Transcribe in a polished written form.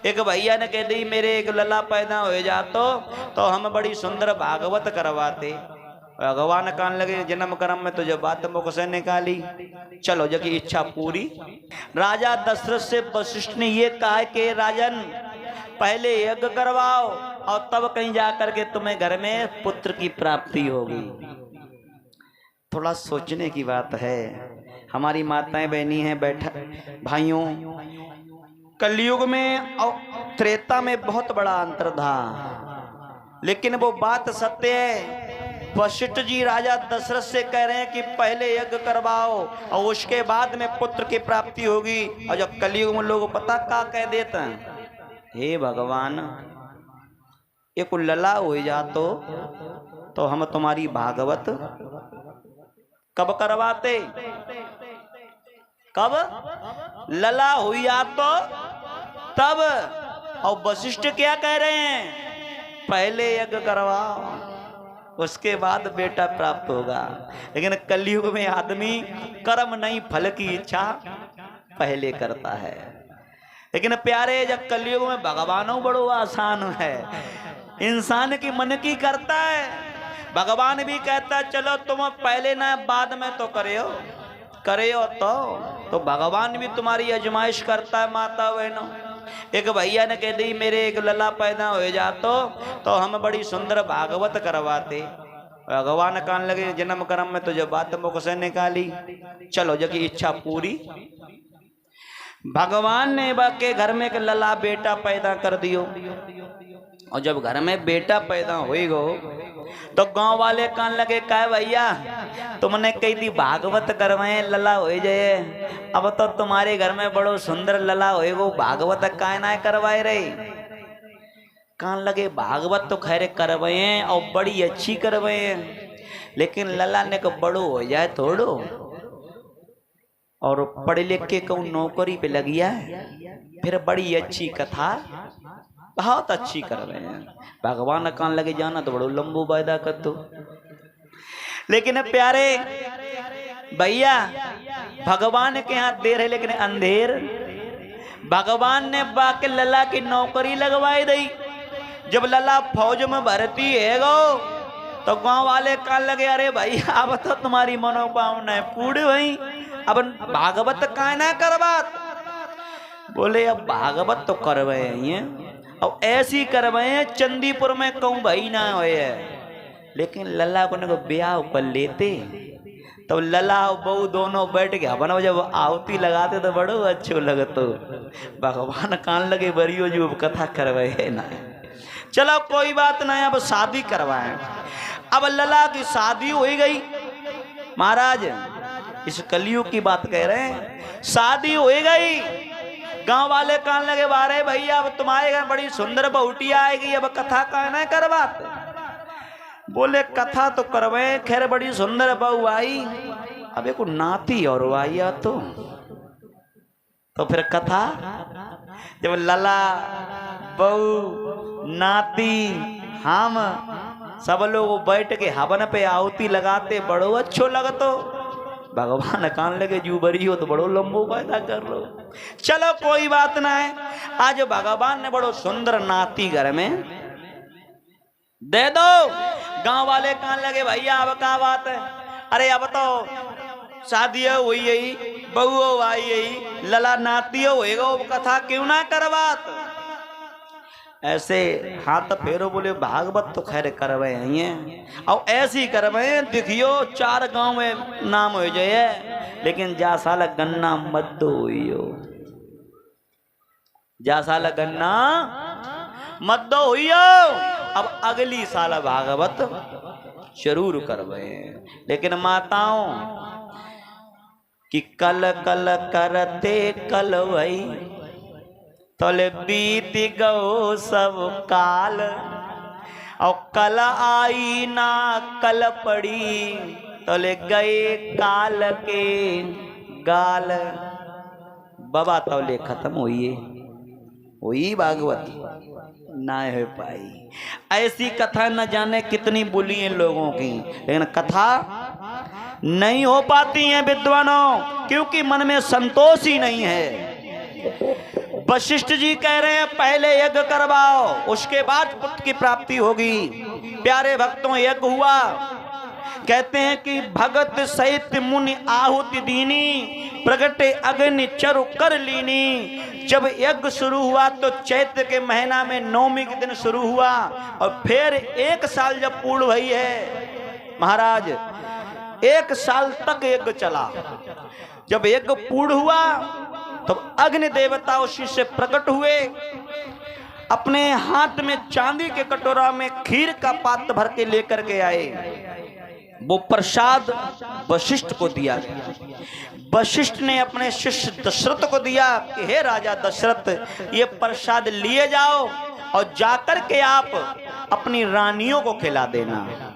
एक भैया ने कह दी मेरे एक लला पैदा हो जातो हम बड़ी सुंदर भागवत करवाते। भगवान कान लगे जन्म कर्म में तुझे बात मुख से निकाली, चलो जब की इच्छा पूरी। राजा दशरथ से वशिष्ठ ने ये कहा कि राजन पहले यज्ञ करवाओ और तब कहीं जाकर के तुम्हें घर में पुत्र की प्राप्ति होगी। थोड़ा सोचने की बात है। हमारी माताएं बहनी हैं, बैठा भाइयों, कलयुग में और त्रेता में बहुत बड़ा अंतर था, लेकिन वो बात सत्य है। वशिष्ठ जी राजा दशरथ से कह रहे हैं कि पहले यज्ञ करवाओ और उसके बाद में पुत्र की प्राप्ति होगी। और जब कलयुग में लोग पता क्या कह देते हैं, हे भगवान एक लला हो जातो तो हम तुम्हारी भागवत कब करवाते, कब लला हुई आप तो तब। और वशिष्ठ क्या कह रहे हैं, पहले यज्ञ करवाओ उसके बाद बेटा प्राप्त होगा। लेकिन कलयुग में आदमी कर्म नहीं फल की इच्छा पहले करता है। लेकिन प्यारे जब कलयुग में भगवानों बड़ो आसान है, इंसान की मन की करता है। भगवान भी कहता है चलो तुम पहले ना बाद में तो करे हो तो भगवान भी तुम्हारी आजमाइश करता है। माता बहनों, एक भैया ने कह दी मेरे एक लला पैदा हो जातो हम बड़ी सुंदर भागवत करवाते। भगवान कान लगे जन्म कर्म में तुझे बात मुख से निकाली, चलो जब की इच्छा पूरी। भगवान ने बाके घर में एक लला बेटा पैदा कर दियो। और जब घर में बेटा पैदा हुई गो तो गांव वाले कान लगे कहे भैया तुमने कही थी भागवत करवाए लला हो जाए, अब तो तुम्हारे घर में बड़ो सुंदर लला होए गो, भागवत काय ना करवाए रहे। कान लगे भागवत तो खैर करवाए और बड़ी अच्छी करवाए, लेकिन लला ने को बड़ो हो जाए थोड़ो और पढ़े लिख के कहूँ नौकरी पे लग गया फिर बड़ी अच्छी कथा बहुत अच्छी कर रहे हैं। भगवान कान लगे जाना तो बड़ो लंबू वायदा कर दो। लेकिन प्यारे भैया भगवान के यहाँ देर है लेकिन अंधेर। भगवान ने बाके लला की नौकरी लगवाई दी। जब लला फौज में भर्ती है गो तो गांव वाले कान लगे अरे भाई अब तो तुम्हारी मनोकामना पूरी हुई, अब भागवत का ना करवात। बोले अब भागवत तो करवाए हैं और ऐसी करवाए चंदीपुर में कहूँ भाई ना हुए है, लेकिन लला को ब्याह पर लेते तो लला और बहू दोनों बैठ के हवन जब आहुति लगाते तो बड़ो अच्छो लगतो। भगवान कान लगे बरियो जो कथा करवाए ना, चलो कोई बात नहीं अब शादी करवाए। अब लला की शादी हो गई। महाराज इस कलयुग की बात कह रहे हैं, शादी हो गई। गांव वाले कान लगे बारे भैया अब तुम्हारे घर बड़ी सुंदर बहुटी आएगी, अब कथा का ना करवाते। बोले कथा तो करवाए, खैर बड़ी सुंदर बहू आई, अब एक नाती और आई तो फिर कथा। जब लला बहू नाती हम सब लोग बैठ के हवन पे आहुति लगाते बड़ो अच्छो लगतो। भगवान कान लगे जू बरी हो तो बड़ो लंबो पैदा कर लो। चलो कोई बात ना है, आज भगवान ने बड़ो सुंदर नाती घर में दे दो। गांव वाले कान लगे भैया अब क्या बात है, अरे अब तो शादी हुई यही बहू आई यही लला नाती होएगा, कथा क्यों ना करवात। ऐसे हाथ फेरो बोले भागवत तो खैर करवाए हैं और ऐसी करवाए देखियो 4 गांव में नाम हो जाए, लेकिन जा साल गन्ना मत हुई जा साल गन्ना मत हुई। अब अगली साल भागवत जरूर करवाए। लेकिन माताओं कि कल कल करते कल वही तोले बीत गो सब काल और कल आई ना कल पड़ी तोले गए काल के गाल। बाबा तोले खत्म हुई भागवत ना हो पाई। ऐसी कथा न जाने कितनी बोली है लोगों की, लेकिन कथा नहीं हो पाती है विद्वानों, क्योंकि मन में संतोष ही नहीं है। वशिष्ठ जी कह रहे हैं पहले यज्ञ करवाओ, उसके बाद पुत्र की प्राप्ति होगी। प्यारे भक्तों, यज्ञ हुआ। कहते हैं कि भगत सहित मुनि आहुति दीनी, प्रगटे अग्नि चरु कर लीनी। जब यज्ञ शुरू हुआ तो चैत्र के महीना में नवमी के दिन शुरू हुआ और फिर 1 साल जब पूर्ण हुई है महाराज, 1 साल तक यज्ञ चला। जब यज्ञ पूर्ण हुआ तो अग्नि देवता उसी से प्रकट हुए, अपने हाथ में चांदी के कटोरा में खीर का पात्र भर के लेकर के आए। वो प्रसाद वशिष्ठ को दिया गया। वशिष्ठ ने अपने शिष्य दशरथ को दिया कि हे राजा दशरथ, ये प्रसाद लिए जाओ और जाकर के आप अपनी रानियों को खिला देना।